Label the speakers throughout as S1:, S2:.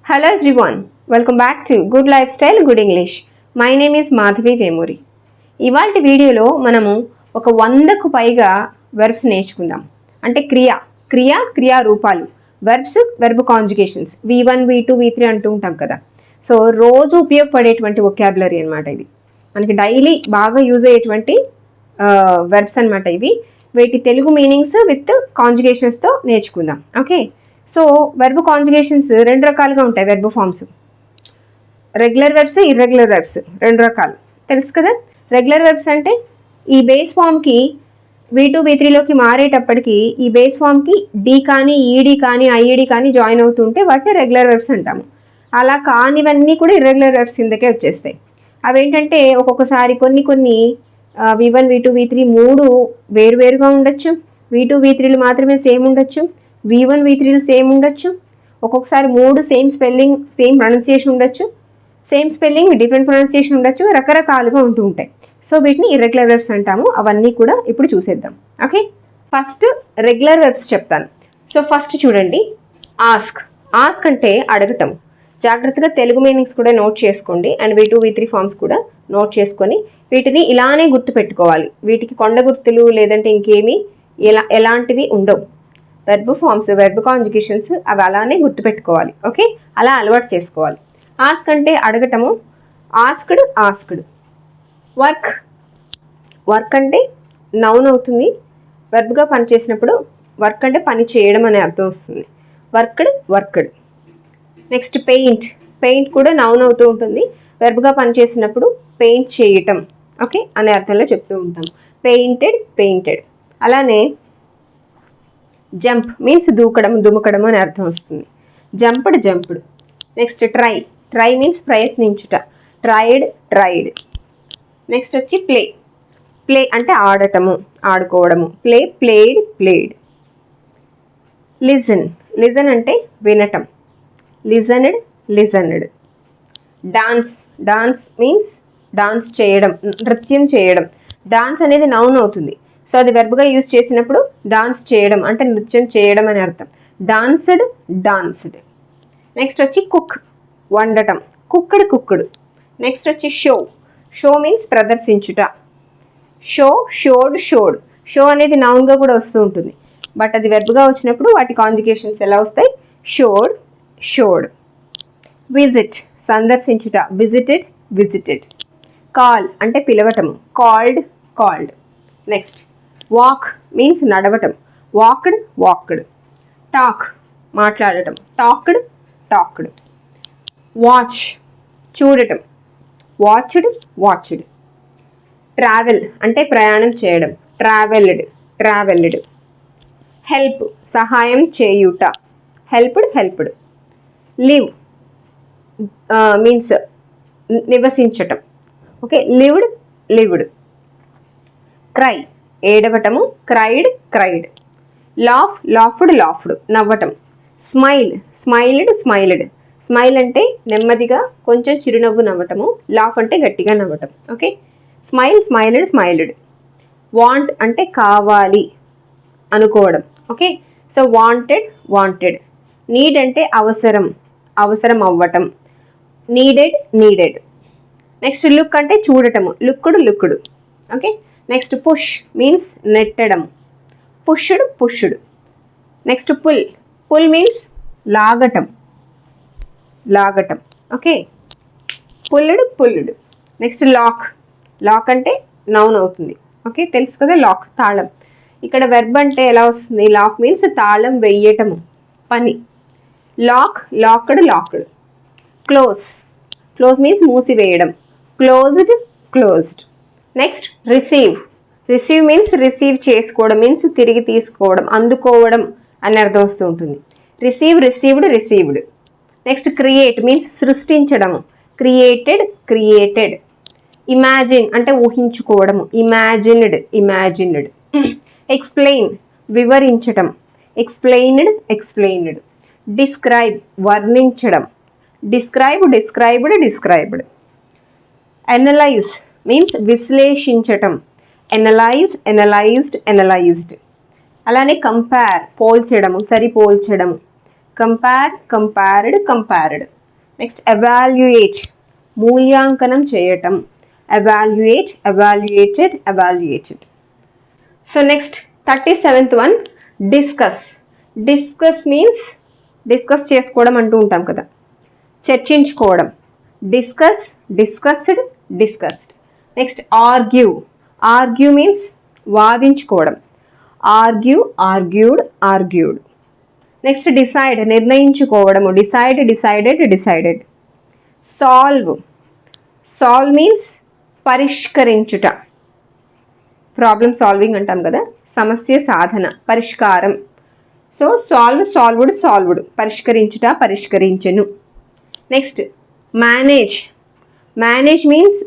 S1: Hello everyone, welcome back to Good Lifestyle, Good English. My name is Madhavi Vemuri. ఇవాల్టి వీడియోలో మనము ఒక 100కు పైగా వెర్బ్స్ నేర్చుకుందాం. అంటే క్రియా రూపాలు, verbs, verb కాంజుగేషన్స్, V1, V2, V3 అంటూ ఉంటాం కదా. సో రోజు ఉపయోగపడేటువంటి వొకాబులరీ అనమాట ఇది. మనకి డైలీ బాగా యూజ్ అయ్యేటువంటి వెర్బ్స్ అనమాట ఇవి. వీటి తెలుగు మీనింగ్స్ విత్ కాంజుగేషన్స్తో నేర్చుకుందాం. ఓకే, సో వెర్బ్ కాంజుగేషన్స్ రెండు రకాలుగా ఉంటాయి. Verb forms regular verbs, irregular verbs రెండు రకాలు తెలుసు కదా. రెగ్యులర్ వెర్బ్స్ అంటే ఈ బేస్ ఫామ్కి V2, V3లోకి మారేటప్పటికి ఈ బేస్ ఫామ్కి డి కానీ, ఈడి కానీ, ఐఈడి కానీ జాయిన్ అవుతుంటే వాటిని రెగ్యులర్ వెర్బ్స్ అంటాము. అలా కానివన్నీ కూడా ఇర్రెగ్యులర్ వెర్బ్స్ కిందకే వచ్చేస్తాయి. అవేంటంటే ఒక్కొక్కసారి కొన్ని V1, V2, V3 మూడు వేరువేరుగా ఉండొచ్చు. V2, V3లు మాత్రమే సేమ్ ఉండొచ్చు. V1, V3లు సేమ్ ఉండొచ్చు. ఒక్కొక్కసారి మూడు సేమ్ స్పెల్లింగ్, సేమ్ ప్రొనౌన్సియేషన్ ఉండొచ్చు. సేమ్ స్పెల్లింగ్, డిఫరెంట్ ప్రొనౌన్సియేషన్ ఉండొచ్చు. రకరకాలుగా ఉంటూ ఉంటాయి. సో వీటిని ఇర్రెగ్యులర్ వెర్బ్స్ అంటాము. అవన్నీ కూడా ఇప్పుడు చూసేద్దాం. ఓకే, ఫస్ట్ రెగ్యులర్ వెర్బ్స్ చెప్తాను. సో ఫస్ట్ చూడండి, ఆస్క్ అంటే అడగటం. జాగ్రత్తగా తెలుగు మీనింగ్స్ కూడా నోట్ చేసుకోండి. అండ్ V2, V3 ఫామ్స్ కూడా నోట్ చేసుకొని వీటిని ఇలానే గుర్తుపెట్టుకోవాలి. వీటికి కొండ గుర్తులు లేదంటే ఇంకేమీ ఎలాంటివి ఉండవు. వెర్బ్ ఫామ్స్, వెర్బ్ కాంజుగేషన్స్ అవి అలానే గుర్తుపెట్టుకోవాలి. ఓకే, అలా అలవాటు చేసుకోవాలి. ఆస్క్ అంటే అడగటము. ఆస్క్డ్. వర్క్ అంటే నౌన్ అవుతుంది. వెర్బ్గా పనిచేసినప్పుడు వర్క్ అంటే పని చేయడం అనే అర్థం వస్తుంది. వర్క్డ్. నెక్స్ట్ పెయింట్ కూడా నౌన్ అవుతూ ఉంటుంది. వెర్బ్గా పనిచేసినప్పుడు పెయింట్ చేయటం, ఓకే, అనే అర్థంలో చెప్తూ ఉంటాం. పెయింటెడ్. అలానే జంప్ మీన్స్ దుమకడం అనే అర్థం వస్తుంది. జంప్డ్. నెక్స్ట్ ట్రై మీన్స్ ప్రయత్నించుట. ట్రైడ్. నెక్స్ట్ వచ్చి ప్లే అంటే ఆడుకోవడము. ప్లేడ్. లిజన్ అంటే వినటం. లిజనెడ్. డాన్స్ మీన్స్ డాన్స్ చేయడం, నృత్యం చేయడం. డాన్స్ అనేది నౌన్ అవుతుంది. సో అది వెర్బ్గా యూజ్ చేసినప్పుడు డాన్స్ చేయడం అంటే నృత్యం చేయడం అని అర్థం. డాన్స్డ్. నెక్స్ట్ వచ్చి కుక్ వండటం. కుక్డ్. నెక్స్ట్ వచ్చి షో మీన్స్ ప్రదర్శించుట. షోడ్. షో అనేది నౌన్గా కూడా వస్తూ ఉంటుంది. బట్ అది వెర్బ్గా వచ్చినప్పుడు వాటి కాంజుగేషన్స్ ఎలా వస్తాయి? షోడ్. విజిట్ సందర్శించుట. విజిటెడ్. కాల్ అంటే పిలవటము. కాల్డ్. నెక్స్ట్ వాక్ మీన్స్ నడవటం. వాక్డ్. టాక్ మాట్లాడటం. టాక్డ్. వాచ్ చూడటం. వాచ్డ్. ట్రావెల్ అంటే ప్రయాణం చేయడం. ట్రావెల్డ్. హెల్ప్ సహాయం చేయుట. హెల్ప్డ్. లివ్ మీన్స్ నివసించటం. Okay, lived. క్రై ఏడవటము. క్రైడ్. లాఫ్డ్ నవ్వటం. స్మైల్డ్. స్మైల్ అంటే నెమ్మదిగా కొంచెం చిరునవ్వు నవ్వటము. లాఫ్ అంటే గట్టిగా నవ్వటం. Okay, smiled. వాంట్ అంటే కావాలి అనుకోవడం. Okay, so wanted. నీడ్ అంటే అవసరం అవ్వటం. నీడెడ్. నెక్స్ట్ లుక్ అంటే చూడటము. Looked. Okay, next push means నెట్టడం. పుష్డ్. నెక్స్ట్ పుల్ మీన్స్ లాగటం. Okay, pulled. నెక్స్ట్ లాక్ అంటే నౌన్ అవుతుంది. ఓకే, తెలుసు కదా, లాక్ తాళం. ఇక్కడ వెర్బ్ అంటే ఎలా వస్తుంది? లాక్ మీన్స్ తాళం వెయ్యటము, పని. లాక్డ్. క్లోజ్ మీన్స్ మూసివేయడం. Closed. Next receive means receive చేసుకోవడం, మీన్స్ తిరిగి తీసుకోవడం, అందుకోవడం అని అర్థం వస్తూ ఉంటుంది. రిసీవ్డ్. నెక్స్ట్ క్రియేట్ మీన్స్ సృష్టించడం. క్రియేటెడ్. ఇమాజిన్ అంటే ఊహించుకోవడము. ఇమాజిన్డ్. ఎక్స్ప్లెయిన్ వివరించటం. ఎక్స్ప్లెయిన్డ్. డిస్క్రైబ్ వర్ణించడం. డిస్క్రైబ్డ్. అనలైజ్ మీన్స్ విశ్లేషించటం. అనలైజ్డ్. అలానే కంపేర్ పోల్చడము, సరిపోల్చడము. కంపేర్డ్. నెక్స్ట్ ఎవాల్యుయేట్, మూల్యాంకనం చేయటం. Evaluate, evaluated, evaluated. So next 37th one discuss. Discuss means discuss చేసుకోవడం అంటూ ఉంటాం కదా, చర్చించుకోవడం. Discuss, discussed, discussed. Next argue. Argue means వాదించుకోవడం. Argue, argued, argued. Next decide, నిర్ణయించుకోవడము. Decide, decided, decided. Solve. Solve means పరిష్కరించుట. ప్రాబ్లమ్ సాల్వింగ్ అంటాం కదా, సమస్య సాధన, పరిష్కారం. So solve, solved, solved. పరిష్కరించుట, పరిష్కరించెను. Next manage. మేనేజ్ మీన్స్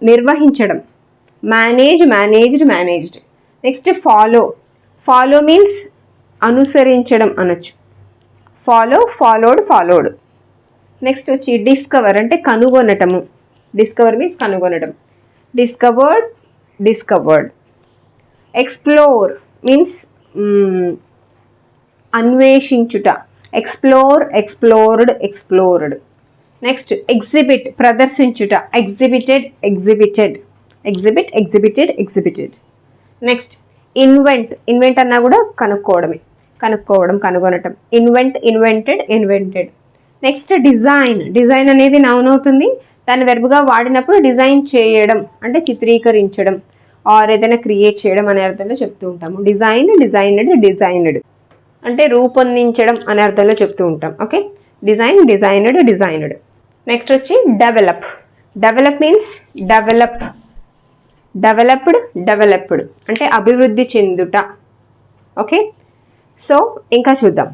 S1: నిర్వహించడం. Manage, managed, managed. Next follow. Follow means అనుసరించడం అనొచ్చు. Follow, followed, followed. నెక్స్ట్ వచ్చి డిస్కవర్ అంటే కనుగొనటము. డిస్కవర్ మీన్స్ కనుగొనడం. Discovered, discovered. ఎక్స్ప్లోర్ మీన్స్ అన్వేషించుట. Explore, explored, explored. Next exhibit, ప్రదర్శించుట. Exhibited, exhibited. Exhibit, exhibited, exhibited. Next invent. Invent అన్నా కూడా కనుక్కోవడమే, కనుక్కోవడం, కనుగొనటం. Invent, invented, invented. Next design. Design అనేది నౌన్ అవుతుంది. దాన్ని వెర్బ్గా వాడినప్పుడు డిజైన్ చేయడం అంటే చిత్రీకరించడం ఆర్ ఏదైనా క్రియేట్ చేయడం అనే అర్థంలో చెప్తూ ఉంటాము. డిజైన్, డిజైనడ్, డిజైనడ్ అంటే రూపొందించడం అనే అర్థంలో చెప్తూ ఉంటాం. Okay, design, designed, designed. Next వచ్చి develop. Develop means develop, developed, developed అంటే అభివృద్ధి చెందుట. ఓకే, సో ఇంకా చూద్దాం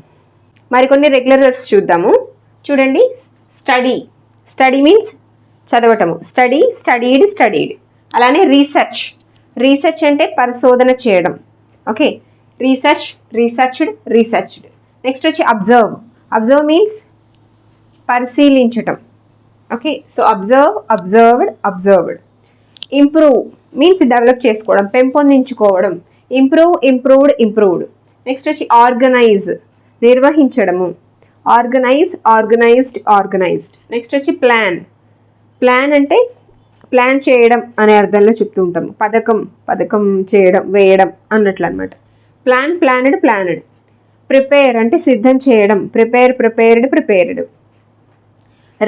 S1: మరికొన్ని రెగ్యులర్ వర్బ్స్ చూద్దాము. చూడండి, స్టడీ. స్టడీ మీన్స్ చదవటము. Study, studied, studied. అలానే రీసెర్చ్. రీసెర్చ్ అంటే పరిశోధన చేయడం. Okay, research, researched, researched. Next వచ్చి అబ్జర్వ్. అబ్జర్వ్ మీన్స్ పరిశీలించటం. Okay, so observe, observed, observed. Improve means develop చేసుకోవడం, పెంపొందించుకోవడం. Improve, improved, improved. నెక్స్ట్ వచ్చి ఆర్గనైజ్, నిర్వహించడము. Organise, organised, organised. నెక్స్ట్ వచ్చి ప్లాన్. ప్లాన్ అంటే ప్లాన్ చేయడం అనే అర్థంలో చెప్తూ ఉంటాము. పథకం, పథకం చేయడం, వేయడం అన్నట్లు అనమాట. Plan, planned, planned. ప్రిపేర్ అంటే సిద్ధం చేయడం. Prepare, prepared, prepared.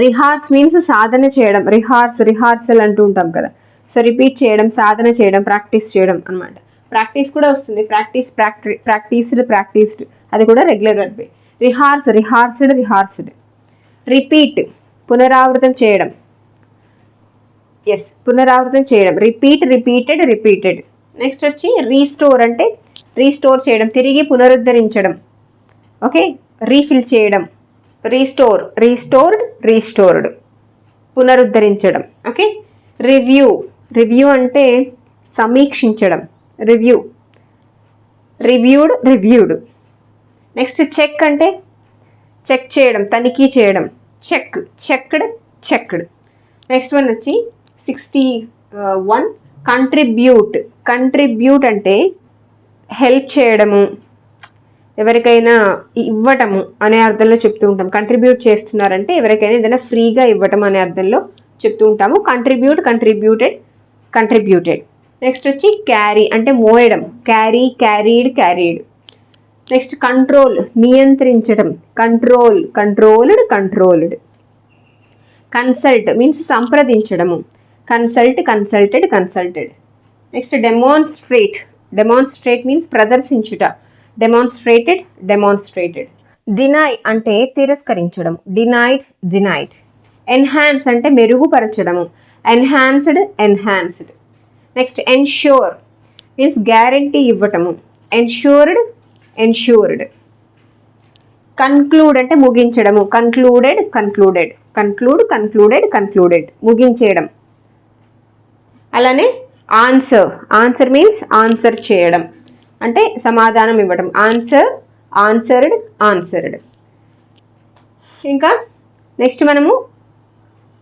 S1: Rehearse means సాధన చేయడం. రిహార్స్, రిహార్సల్ అంటూ ఉంటాం కదా. సో రిపీట్ చేయడం, సాధన చేయడం, ప్రాక్టీస్ చేయడం అనమాట. ప్రాక్టీస్ కూడా వస్తుంది. ప్రాక్టీస్, ప్రాక్టీస్డ్, ప్రాక్టీస్డ్ అది కూడా రెగ్యులర్ వర్బే. Rehearse, rehearsed, rehearsed. రిపీట్ పునరావృతం చేయడం. ఎస్, పునరావృతం చేయడం. Repeat, repeated, repeated. నెక్స్ట్ వచ్చి రీస్టోర్ అంటే రీస్టోర్ చేయడం, తిరిగి పునరుద్ధరించడం. ఓకే, రీఫిల్ చేయడం. రీస్టోర్, రీస్టోర్డ్, రీస్టోర్డ్ పునరుద్ధరించడం. Okay, review. రివ్యూ అంటే సమీక్షించడం. Review, reviewed, reviewed. Next check అంటే చెక్ చేయడం, తనిఖీ చేయడం. Check, checked, checked. Next one వచ్చి 61 కంట్రిబ్యూట్. కంట్రిబ్యూట్ అంటే హెల్ప్ చేయడము, ఎవరికైనా ఇవ్వటము అనే అర్థంలో చెప్తూ ఉంటాం. కంట్రిబ్యూట్ చేస్తున్నారంటే ఎవరికైనా ఏదైనా ఫ్రీగా ఇవ్వటం అనే అర్థంలో చెప్తూ ఉంటాము. Contribute, contributed, contributed. నెక్స్ట్ వచ్చి క్యారీ అంటే మోయడం. Carry, carried, carried. Next control, నియంత్రించడం. Control, controlled, controlled. Consult means సంప్రదించడము. Consult, consulted, consulted. Next demonstrate. Demonstrate means ప్రదర్శించుట. Demonstrated, demonstrated. డినై అంటే తిరస్కరించడం. Denied, denied. ఎన్హాన్స్ అంటే మెరుగుపరచడము. Enhanced, enhanced. Next ensure means guarantee ఇవ్వటము. Ensured, ensured. కన్క్లూడ్ అంటే ముగించడము. Concluded, concluded. Conclude, concluded, concluded ముగించేయడం. అలానే ఆన్సర్. ఆన్సర్ మీన్స్ ఆన్సర్ చేయడం అంటే సమాధానం ఇవ్వడం. Answer, answered, answered. ఇంకా నెక్స్ట్ మనము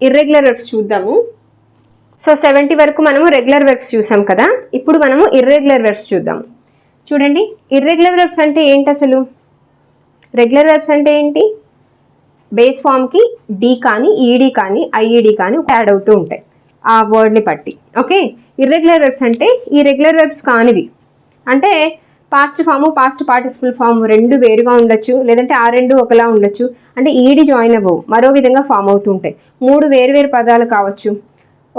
S1: ఇర్రెగ్యులర్ వర్బ్స్ చూద్దాము. సో 70 వరకు మనము రెగ్యులర్ వర్బ్స్ చూసాం కదా. ఇప్పుడు మనము ఇర్రెగ్యులర్ వర్బ్స్ చూద్దాము. చూడండి, ఇర్రెగ్యులర్ వర్బ్స్ అంటే ఏంటి అసలు? రెగ్యులర్ వర్బ్స్ అంటే ఏంటి? బేస్ ఫామ్కి డి కానీ ఈడి కానీ ఐఈడి కానీ యాడ్ అవుతూ ఉంటాయి ఆ వర్డ్ని బట్టి. ఓకే, ఇర్రెగ్యులర్ వెర్బ్స్ అంటే ఈ రెగ్యులర్ వెర్బ్స్ కానివి, అంటే past form past participle form రెండు వేరుగా ఉండొచ్చు, లేదంటే ఆ రెండు ఒకలా ఉండొచ్చు. అంటే ఈడి జాయిన్ అవ్వవు, మరో విధంగా ఫామ్ అవుతూ ఉంటాయి. మూడు వేరు పదాలు కావచ్చు.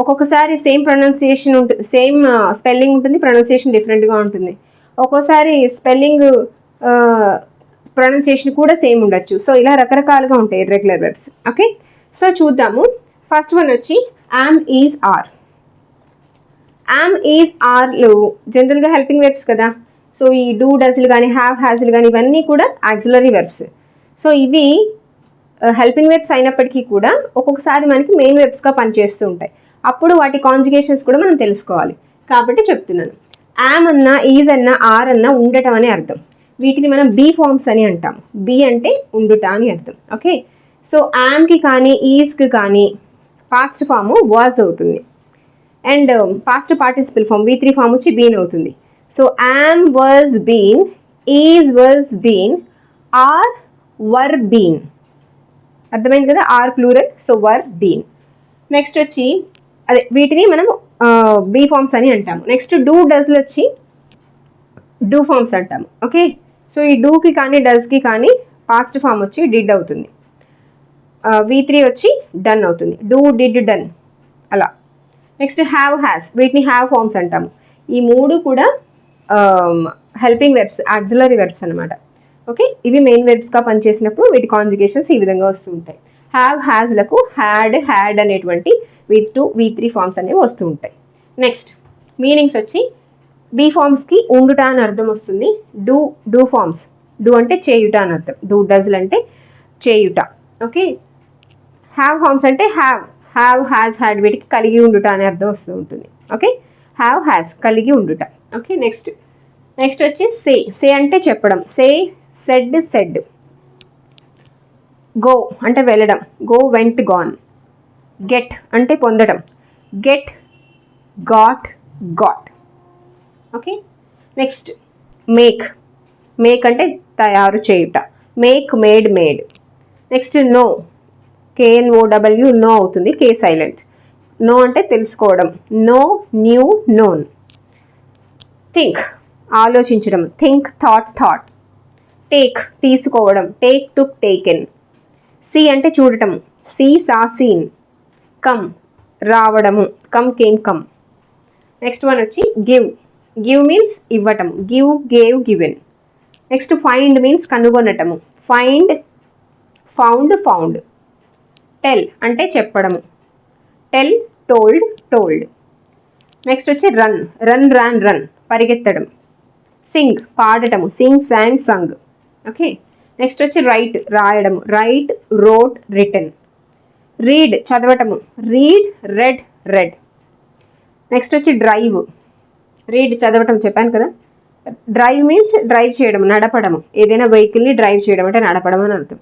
S1: ఒక్కొక్కసారి సేమ్ ప్రొనౌన్సియేషన్ ఉంటుంది, సేమ్ స్పెల్లింగ్ ఉంటుంది, ప్రొనౌన్సియేషన్ డిఫరెంట్గా ఉంటుంది. ఒక్కోసారి స్పెల్లింగ్ ప్రొనౌన్సియేషన్ కూడా సేమ్ ఉండొచ్చు. సో ఇలా రకరకాలుగా ఉంటాయి ఇర్రెగ్యులర్ వెర్బ్స్. ఓకే, సో చూద్దాము. ఫస్ట్ వన్ వచ్చి am is are. Am is ఆర్లు జనరల్గా హెల్పింగ్ వెర్బ్స్ కదా. సో ఈ డూ డస్లు కానీ హ్యావ్ హ్యాజ్లు కానీ ఇవన్నీ కూడా యాక్సిలరీ వెర్బ్స్. సో ఇవి హెల్పింగ్ వెర్బ్స్ అయినప్పటికీ కూడా ఒక్కొక్కసారి మనకి మెయిన్ వెర్బ్స్గా పనిచేస్తూ ఉంటాయి. అప్పుడు వాటి కాంజుగేషన్స్ కూడా మనం తెలుసుకోవాలి కాబట్టి చెప్తున్నాను. యామ్ అన్నా ఈజ్ అన్నా ఆర్ అన్నా ఉండటం అని అర్థం. వీటిని మనం బీ ఫార్మ్స్ అని అంటాం. బీ అంటే ఉండుట అని అర్థం. ఓకే, సో యామ్కి కానీ ఈజ్కి కానీ పాస్ట్ ఫాము వాజ్ అవుతుంది, and past participle form V3 form వచ్చి బీన్ అవుతుంది. So am was been, is was been, are were been. అర్థమైంది కదా, are plural, so were been. Next వచ్చి అదే వీటిని మనం బీ ఫార్మ్స్ అని అంటాము. నెక్స్ట్ డూ డస్లు వచ్చి డూ ఫార్మ్స్ అంటాము. ఓకే, సో ఈ డూకి కానీ డస్కి కానీ పాస్ట్ ఫామ్ వచ్చి డిడ్ అవుతుంది. V3 వచ్చి డన్ అవుతుంది. డూ డిడ్ డన్ అలా. నెక్స్ట్ హ్యావ్ హ్యాస్, వీటిని హ్యావ్ ఫార్మ్స్ అంటాము. ఈ మూడు కూడా హెల్పింగ్ వెర్బ్స్, ఆక్సిలరీ వెర్బ్స్ అనమాట. ఓకే, ఇవి మెయిన్ వెర్బ్స్గా పనిచేసినప్పుడు వీటి కాంజుగేషన్స్ ఈ విధంగా వస్తూ ఉంటాయి. హ్యావ్ హ్యాజ్లకు హ్యాడ్ హ్యాడ్ అనేటువంటి V3 ఫార్మ్స్ అనేవి వస్తూ ఉంటాయి. నెక్స్ట్ మీనింగ్స్ వచ్చి బీ ఫార్మ్స్కి ఉండుట అని అర్థం వస్తుంది. డూ ఫార్మ్స్, డూ అంటే చేయుట అని అర్థం. డూ డజ్లు అంటే చేయుట. ఓకే, హ్యావ్ ఫార్మ్స్ అంటే హ్యావ్ హ్యాజ్ హ్యాడ్ వీటికి కలిగి ఉండుట అనే అర్థం వస్తూ ఉంటుంది. ఓకే, హ్యావ్ హ్యాజ్ కలిగి ఉండుట. ఓకే, నెక్స్ట్ వచ్చి సే అంటే చెప్పడం. సెడ్. గో అంటే వెళ్ళడం. Go went gone. గెట్ అంటే పొందడం. Get got. Okay, next make అంటే తయారు చేయుట. Made. Next no, KNOW no అవుతుంది, కే సైలెంట్. నో అంటే తెలుసుకోవడం. Knew known. థింక్ ఆలోచించడం. Think thought. టేక్ తీసుకోవడం. Took taken. సీ అంటే చూడటం. Saw seen. కమ్ రావడము. Came come. నెక్స్ట్ వన్ వచ్చి గివ్ మీన్స్ ఇవ్వటం. Gave given. Next find means కనుగొనటము. ఫౌండ్. టెల్ అంటే చెప్పడము. టోల్డ్. నెక్స్ట్ వచ్చి రన్ పరిగెత్తడం. సింగ్ పాడటము. Sang sung. ఓకే, నెక్స్ట్ వచ్చి రైట్ రాయడము. Wrote written. రీడ్ చదవటము. రెడ్. నెక్స్ట్ వచ్చి డ్రైవ్. రీడ్ చదవటం చెప్పాను కదా. డ్రైవ్ మీన్స్ డ్రైవ్ చేయడం, నడపడము. ఏదైనా వెహికల్ని డ్రైవ్ చేయడం అంటే నడపడం అని అర్థం.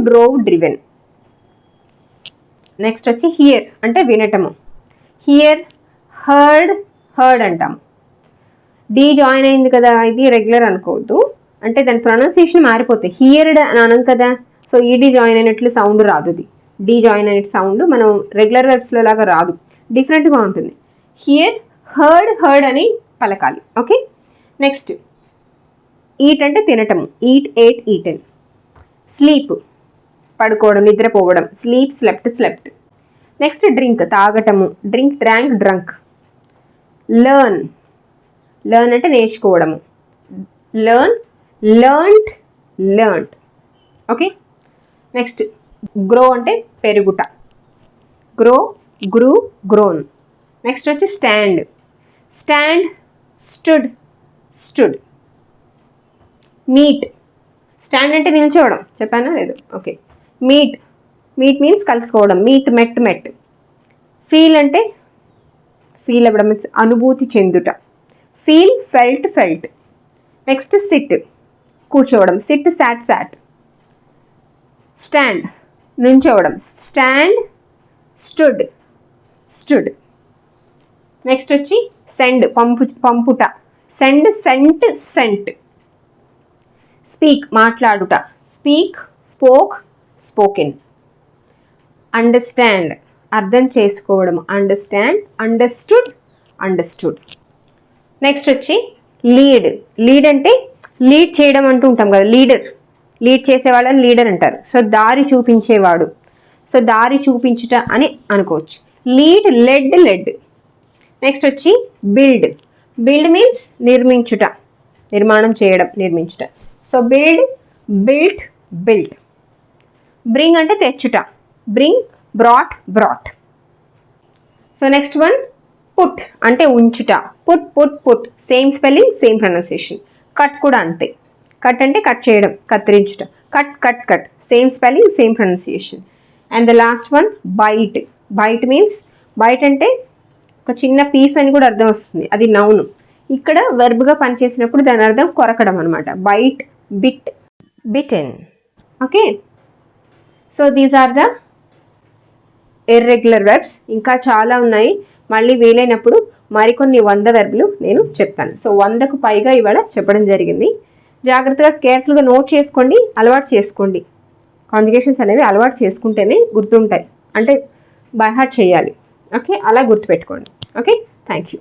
S1: Drove driven. నెక్స్ట్ వచ్చి హియర్ అంటే వినటము. హియర్ హర్డ్ అంటాము. డి జాయిన్ అయింది కదా, ఇది రెగ్యులర్ అనుకోవద్దు, అంటే దాని ప్రొనౌన్సియేషన్ మారిపోతాయి. హియర్డ్ అని అనం కదా, సో ఈడి జాయిన్ అయినట్లు సౌండ్ రాదు. ఇది డి జాయిన్ అయినట్టు సౌండ్ మనం రెగ్యులర్ వెర్బ్స్లో లాగా రాదు, డిఫరెంట్గా ఉంటుంది. హియర్ హర్డ్ అని పలకాలి. ఓకే, నెక్స్ట్ ఈట్ అంటే తినటము. At eaten. స్లీప్ పడుకోవడం, నిద్రపోవడం. స్లెప్ట్. నెక్స్ట్ డ్రింక్ తాగటము. డ్రంక్. లెర్న్ అంటే నేర్చుకోవడము. లెర్న్డ్. ఓకే, నెక్స్ట్ గ్రో అంటే పెరుగుట. గ్రోన్. నెక్స్ట్ వచ్చి స్టాండ్. స్టుడ్. మీట్. స్టాండ్ అంటే నిల్చోవడం, చెప్పానా లేదు. ఓకే, మీట్ మీన్స్ కలుసుకోవడం. మెట్. ఫీల్ అంటే ఫీల్ అవ్వడం, మీన్స్ అనుభూతి చెందుట. ఫెల్ట్. నెక్స్ట్ సిట్ కూర్చోవడం. సాట్. స్టాండ్ నుంచోవడం. స్టుడ్. నెక్స్ట్ వచ్చి సెండ్ పంపుట. సెంట్. స్పీక్ మాట్లాడుట. Spoke spoken. అండర్స్టాండ్ అర్థం చేసుకోవడం, అండర్స్టాండ్. Understood understood. నెక్స్ట్ వచ్చి లీడ్. లీడ్ అంటే లీడ్ చేయడం అంటూ ఉంటాం కదా, లీడర్. లీడ్ చేసేవాళ్ళని లీడర్ అంటారు. సో దారి చూపించేవాడు, సో దారి చూపించుట అని అనుకోవచ్చు. Lead, led, led. నెక్స్ట్ వచ్చి బిల్డ్. బిల్డ్ మీన్స్ నిర్మించుట, నిర్మాణం చేయడం, నిర్మించుట. So build, built, built. Bring అంటే తెచ్చుట, bring, brought, brought. So next one put అంటే ఉంచుట, put, put, put. Same spelling, same pronunciation. Cut కూడా అంతే. కట్ అంటే కట్ చేయడం, కత్తిరించుట. Cut, cut, cut. Same spelling, same pronunciation. And the last one bite. Bite means, bite అంటే ఒక చిన్న పీస్ అని కూడా అర్థం వస్తుంది, అది నౌన్. ఇక్కడ వెర్బ్గా పనిచేసినప్పుడు దాని అర్థం కొరకడం అనమాట. Bite, bit, bitten. Okay, so these are the irregular verbs. ఇంకా చాలా ఉన్నాయి, మళ్ళీ వీలైనప్పుడు మరికొన్ని 100 వెర్బ్లు నేను చెప్తాను. సో 100కు పైగా ఇవాళ చెప్పడం జరిగింది. జాగ్రత్తగా కేర్ఫుల్గా నోట్ చేసుకోండి, అలవాటు చేసుకోండి. కాంజుగేషన్స్ అనేవి అలవాటు చేసుకుంటేనే గుర్తుంటాయి, అంటే బై హార్ట్ చేయాలి. ఓకే, అలా గుర్తుపెట్టుకోండి. Okay, thank you.